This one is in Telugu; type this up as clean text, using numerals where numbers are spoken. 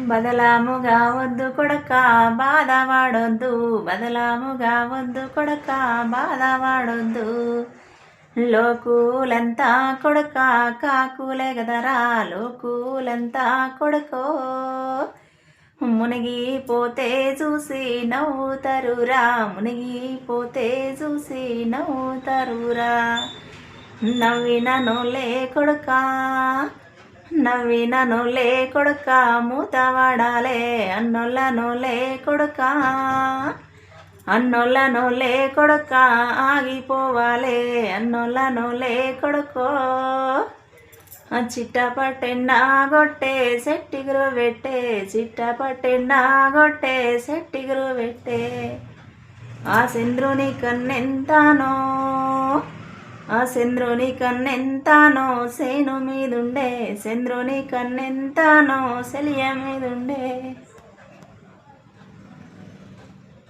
బదలాముగా వద్దు కొడక బాధపడొద్దు, బదలాముగా వద్దు కొడక బాధపడొద్దు. లోకులంతా కొడక కాకులే గదరా, లోకులంతా కొడుకో. మునిగిపోతే చూసి నవ్వుతరురా, మునిగిపోతే చూసి నవ్వుతరురా. నవ్విన నోలే కొడుక, నవ్విన నోలే కొడుక మూతవాడాలే. అన్నోళ్ళ నోలే కొడుక, అన్నోళ్ళ నోలే కొడుక ఆగిపోవాలే. అన్నోళ్ళ నోలే కొడుకో. చిట్టపట్టెండా గొట్టే సెట్టిగురు పెట్టే, చిట్టపట్టెండా గొట్టే సెట్టిగురు పెట్టే. ఆ చంద్రుని కన్నెంతానో, ఆ చంద్రుని కన్నెంతానో సేను మీదుండే, చంద్రుని కన్నెంతానో సెలియ మీదుండే.